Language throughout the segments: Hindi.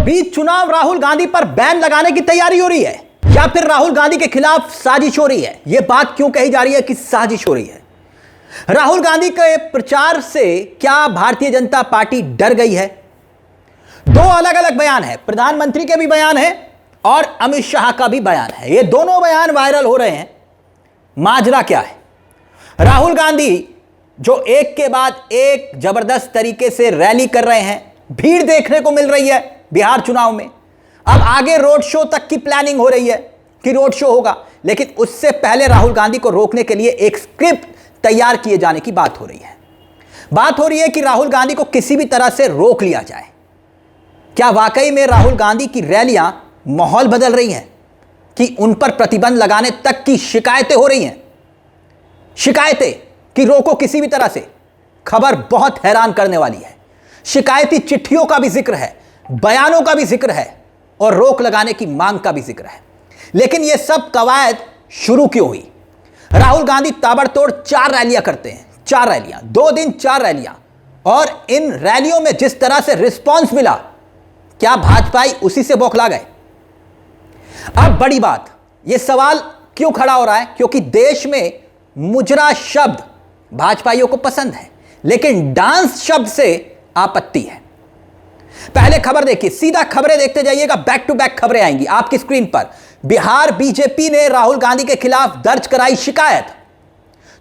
बीच चुनाव राहुल गांधी पर बैन लगाने की तैयारी हो रही है या फिर राहुल गांधी के खिलाफ साजिश हो रही है? यह बात क्यों कही जा रही है कि साजिश हो रही है? राहुल गांधी के प्रचार से क्या भारतीय जनता पार्टी डर गई है? दो अलग अलग बयान है, प्रधानमंत्री के भी बयान है और अमित शाह का भी बयान है। ये दोनों बयान वायरल हो रहे हैं। माजरा क्या है? राहुल गांधी जो एक के बाद एक जबरदस्त तरीके से रैली कर रहे हैं, भीड़ देखने को मिल रही है बिहार चुनाव में। अब आगे रोड शो तक की प्लानिंग हो रही है कि रोड शो होगा, लेकिन उससे पहले राहुल गांधी को रोकने के लिए एक स्क्रिप्ट तैयार किए जाने की बात हो रही है। बात हो रही है कि राहुल गांधी को किसी भी तरह से रोक लिया जाए। क्या वाकई में राहुल गांधी की रैलियां माहौल बदल रही हैं कि उन पर प्रतिबंध लगाने तक की शिकायतें हो रही हैं? शिकायतें कि रोको किसी भी तरह से। खबर बहुत हैरान करने वाली है। शिकायती चिट्ठियों का भी जिक्र है, बयानों का भी जिक्र है और रोक लगाने की मांग का भी जिक्र है। लेकिन यह सब कवायद शुरू क्यों हुई? राहुल गांधी ताबड़तोड़ 4 रैलियां करते हैं, 4 रैलियां, 2 दिन 4 रैलियां, और इन रैलियों में जिस तरह से रिस्पांस मिला, क्या भाजपाई उसी से बौखला गए? अब बड़ी बात, यह सवाल क्यों खड़ा हो रहा है? क्योंकि देश में मुजरा शब्द भाजपाइयों को पसंद है, लेकिन डांस शब्द से आपत्ति है। पहले खबर देखिए, सीधा खबरें देखते जाइएगा, बैक टू बैक खबरें आएंगी आपकी स्क्रीन पर। बिहार बीजेपी ने राहुल गांधी के खिलाफ दर्ज कराई शिकायत,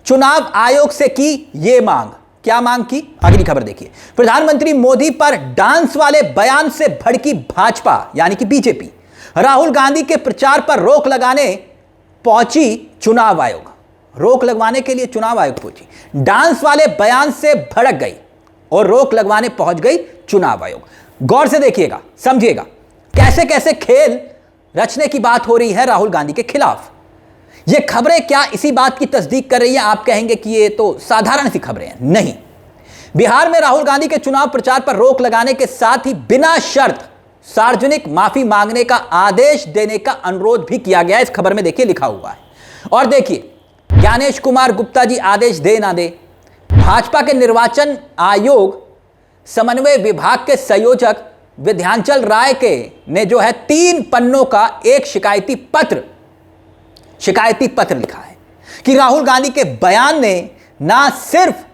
चुनाव आयोग से की ये मांग। क्या मांग की? अगली खबर देखिए। प्रधानमंत्री मोदी पर डांस वाले बयान से भड़की भाजपा यानी कि बीजेपी, राहुल गांधी के प्रचार पर रोक लगाने पहुंची चुनाव आयोग। रोक लगवाने के लिए चुनाव आयोग पहुंची, डांस वाले बयान से भड़क गई और रोक लगवाने पहुंच गई चुनाव आयोग। गौर से देखिएगा, समझिएगा कैसे कैसे खेल रचने की बात हो रही है राहुल गांधी के खिलाफ। ये खबरें क्या इसी बात की तस्दीक कर रही है? आप कहेंगे कि ये तो साधारण सी खबरें हैं। नहीं, बिहार में राहुल गांधी के चुनाव प्रचार पर रोक लगाने के साथ ही बिना शर्त सार्वजनिक माफी मांगने का आदेश देने का अनुरोध भी किया गया। इस खबर में देखिए लिखा हुआ है। और देखिए, ज्ञानेश कुमार गुप्ता जी आदेश दे ना दे, भाजपा के निर्वाचन आयोग समन्वय विभाग के संयोजक विद्यांचल राय के ने जो है 3 पन्नों का एक शिकायती पत्र लिखा है कि राहुल गांधी के बयान ने ना सिर्फ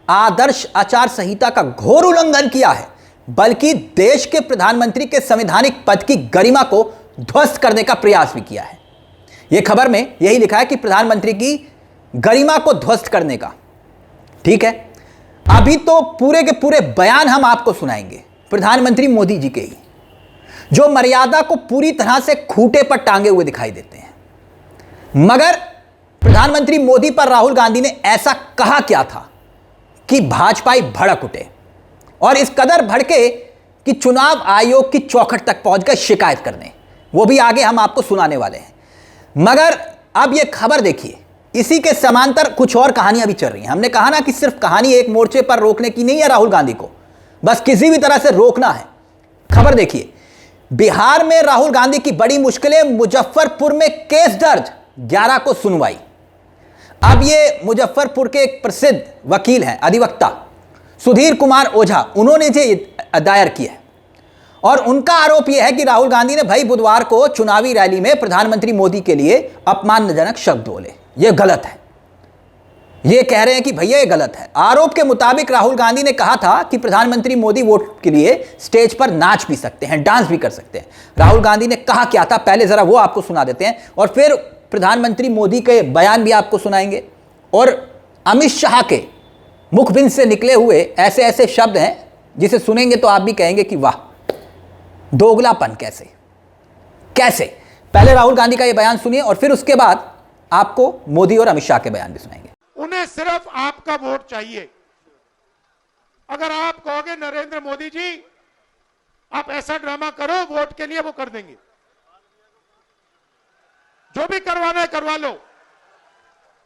आदर्श आचार संहिता का घोर उल्लंघन किया है, बल्कि देश के प्रधानमंत्री के संवैधानिक पद की गरिमा को ध्वस्त करने का प्रयास भी किया है। यह खबर में यही लिखा है कि प्रधानमंत्री की गरिमा को ध्वस्त करने का। ठीक है, अभी तो पूरे के पूरे बयान हम आपको सुनाएंगे प्रधानमंत्री मोदी जी के ही, जो मर्यादा को पूरी तरह से खूंटे पर टांगे हुए दिखाई देते हैं। मगर प्रधानमंत्री मोदी पर राहुल गांधी ने ऐसा कहा क्या था कि भाजपाई भड़क उठे और इस कदर भड़के कि चुनाव आयोग की चौखट तक पहुंच गए शिकायत करने। वो भी आगे हम आपको सुनाने वाले हैं। मगर अब यह खबर देखिए, इसी के समांतर कुछ और कहानियां भी चल रही हैं। हमने कहा ना कि सिर्फ कहानी एक मोर्चे पर रोकने की नहीं है, राहुल गांधी को बस किसी भी तरह से रोकना है। खबर देखिए, बिहार में राहुल गांधी की बड़ी मुश्किलें, मुजफ्फरपुर में केस दर्ज, 11 को सुनवाई। अब ये मुजफ्फरपुर के एक प्रसिद्ध वकील हैं, अधिवक्ता सुधीर कुमार ओझा, उन्होंने ये दायर किया है और उनका आरोप यह है कि राहुल गांधी ने भाई बुधवार को चुनावी रैली में प्रधानमंत्री मोदी के लिए अपमानजनक शब्द बोले। यह गलत है। यह कह रहे हैं कि भैया ये गलत है। आरोप के मुताबिक राहुल गांधी ने कहा था कि प्रधानमंत्री मोदी वोट के लिए स्टेज पर नाच भी सकते हैं, डांस भी कर सकते हैं। राहुल गांधी ने कहा क्या था, पहले जरा वो आपको सुना देते हैं और फिर प्रधानमंत्री मोदी के बयान भी आपको सुनाएंगे और अमित शाह के मुखबिंद से निकले हुए ऐसे ऐसे शब्द हैं जिसे सुनेंगे तो आप भी कहेंगे कि वाह, दोगलापन कैसे कैसे। पहले राहुल गांधी का यह बयान सुनिए और फिर उसके बाद आपको मोदी और अमित शाह के बयान भी सुनाएंगे। उन्हें सिर्फ आपका वोट चाहिए। अगर आप कहोगे नरेंद्र मोदी जी आप ऐसा ड्रामा करो वोट के लिए, वो कर देंगे। जो भी करवाना है करवा लो।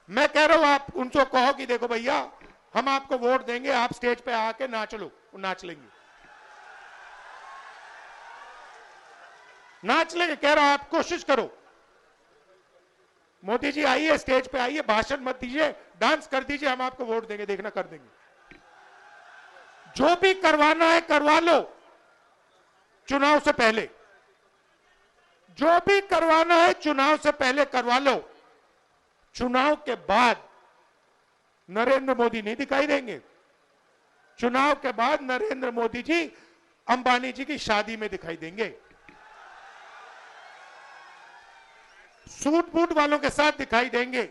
मैं कह रहा हूं आप उनको कहो कि देखो भैया हम आपको वोट देंगे, आप स्टेज पे आके नाच लो, वो नाच लेंगे, नाच लेंगे। कह रहा हूं आप कोशिश करो। मोदी जी आइए, स्टेज पे आइए, भाषण मत दीजिए, डांस कर दीजिए, हम आपको वोट देंगे, देखना कर देंगे। जो भी करवाना है करवा लो। चुनाव से पहले जो भी करवाना है चुनाव से पहले करवा लो। चुनाव के बाद नरेंद्र मोदी नहीं दिखाई देंगे। चुनाव के बाद नरेंद्र मोदी जी अंबानी जी की शादी में दिखाई देंगे, सूट बूट वालों के साथ दिखाई देंगे,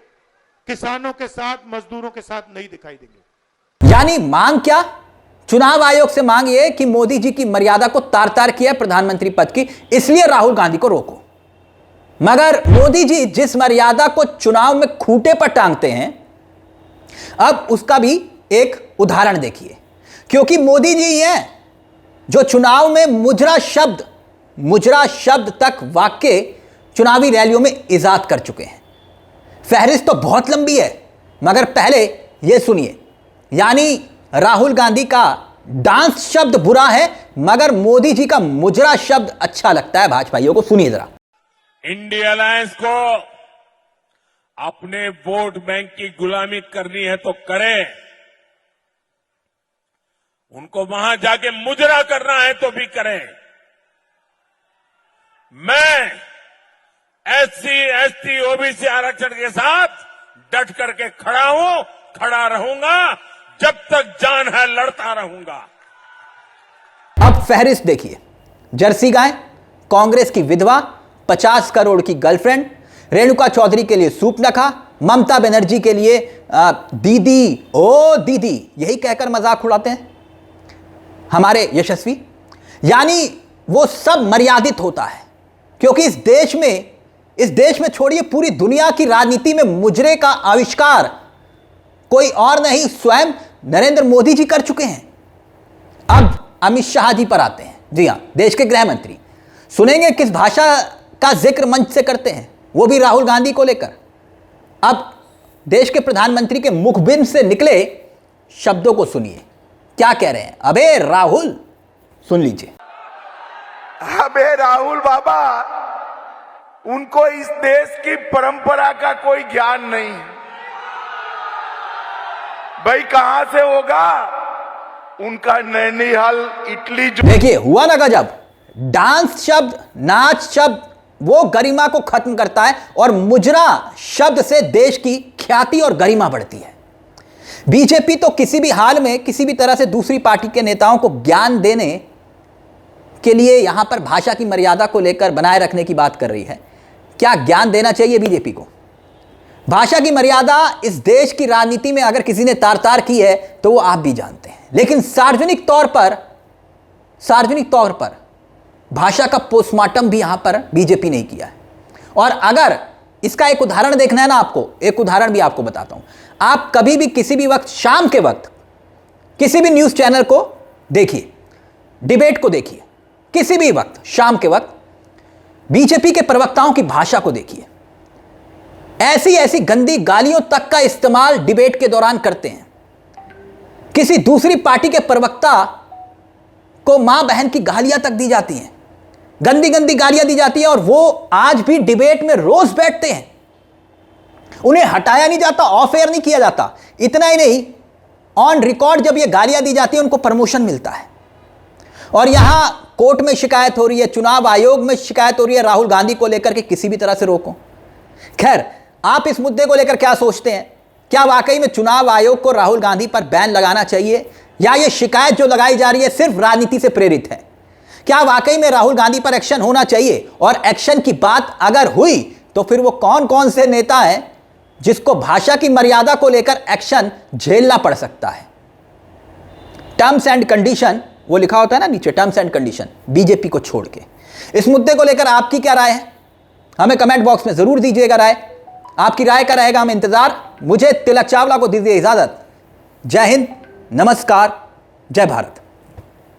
किसानों के साथ, मजदूरों के साथ नहीं दिखाई देंगे। यानी मांग क्या? चुनाव आयोग से मांग ये कि मोदी जी की मर्यादा को तार तार किया प्रधानमंत्री पद की, इसलिए राहुल गांधी को रोको। मगर मोदी जी जिस मर्यादा को चुनाव में खूंटे पर टांगते हैं, अब उसका भी एक उदाहरण देखिए। क्योंकि मोदी जी हैं जो चुनाव में मुजरा शब्द तक वाक्य चुनावी रैलियों में इजाद कर चुके हैं। फहरिस्त तो बहुत लंबी है, मगर पहले यह सुनिए। यानी राहुल गांधी का डांस शब्द बुरा है, मगर मोदी जी का मुजरा शब्द अच्छा लगता है भाजपाइयों को। सुनिए जरा। इंडिया अलायंस को अपने वोट बैंक की गुलामी करनी है तो करें, उनको वहां जाके मुजरा करना है तो भी करें। मैं एससी, एसटी, ओबीसी आरक्षण के साथ डट करके खड़ा हूं, खड़ा रहूंगा, जब तक जान है लड़ता रहूंगा। अब फहरिस्त देखिए। जर्सी गाय, कांग्रेस की विधवा, 50 करोड़ की गर्लफ्रेंड, रेणुका चौधरी के लिए सूप नखा, ममता बनर्जी के लिए दीदी ओ दीदी, यही कहकर मजाक उड़ाते हैं हमारे यशस्वी। यानी वो सब मर्यादित होता है, क्योंकि इस देश में छोड़िए पूरी दुनिया की राजनीति में मुजरे का आविष्कार कोई और नहीं, स्वयं नरेंद्र मोदी जी कर चुके हैं। अब अमित शाह जी पर आते हैं। जी हां, देश के गृह मंत्री। सुनेंगे किस भाषा का जिक्र मंच से करते हैं, वो भी राहुल गांधी को लेकर। अब देश के प्रधानमंत्री के मुखबिन से निकले शब्दों को सुनिए, क्या कह रहे हैं। अबे राहुल, सुन लीजिए। अबे राहुल बाबा, उनको इस देश की परंपरा का कोई ज्ञान नहीं है। भाई कहां से होगा उनका नैनीहाल इटली जो। देखिए हुआ ना गजब। डांस शब्द, नाच शब्द वो गरिमा को खत्म करता है, और मुजरा शब्द से देश की ख्याति और गरिमा बढ़ती है। बीजेपी तो किसी भी हाल में किसी भी तरह से दूसरी पार्टी के नेताओं को ज्ञान देने के लिए यहां पर भाषा की मर्यादा को लेकर बनाए रखने की बात कर रही है। क्या ज्ञान देना चाहिए बीजेपी को? भाषा की मर्यादा इस देश की राजनीति में अगर किसी ने तार तार की है तो वो आप भी जानते हैं, लेकिन सार्वजनिक तौर पर भाषा का पोस्टमार्टम भी यहां पर बीजेपी ने किया है। और अगर इसका एक उदाहरण देखना है ना आपको, एक उदाहरण भी आपको बताता हूं। आप कभी भी किसी भी वक्त, शाम के वक्त किसी भी न्यूज चैनल को देखिए, डिबेट को देखिए, किसी भी वक्त शाम के वक्त बीजेपी के प्रवक्ताओं की भाषा को देखिए। ऐसी गंदी गालियों तक का इस्तेमाल डिबेट के दौरान करते हैं। किसी दूसरी पार्टी के प्रवक्ता को मां बहन की गालियां तक दी जाती हैं, गंदी गालियां दी जाती हैं, और वो आज भी डिबेट में रोज बैठते हैं। उन्हें हटाया नहीं जाता, ऑफ एयर नहीं किया जाता। इतना ही नहीं, ऑन रिकॉर्ड जब ये गालियां दी जाती है उनको प्रमोशन मिलता है। और यहां कोर्ट में शिकायत हो रही है, चुनाव आयोग में शिकायत हो रही है राहुल गांधी को लेकर के किसी भी तरह से रोको। खैर, आप इस मुद्दे को लेकर क्या सोचते हैं? क्या वाकई में चुनाव आयोग को राहुल गांधी पर बैन लगाना चाहिए, या ये शिकायत जो लगाई जा रही है सिर्फ राजनीति से प्रेरित है? क्या वाकई में राहुल गांधी पर एक्शन होना चाहिए? और एक्शन की बात अगर हुई तो फिर वो कौन कौन से नेता हैं जिसको भाषा की मर्यादा को लेकर एक्शन झेलना पड़ सकता है? टर्म्स एंड कंडीशन वो लिखा होता है ना नीचे, टर्म्स एंड कंडीशन, बीजेपी को छोड़ के। इस मुद्दे को लेकर आपकी क्या राय है? हमें कमेंट बॉक्स में जरूर दीजिएगा राय। आपकी राय का रहेगा हमें इंतजार। मुझे तिलक चावला को दीजिए इजाजत। जय हिंद, नमस्कार, जय भारत।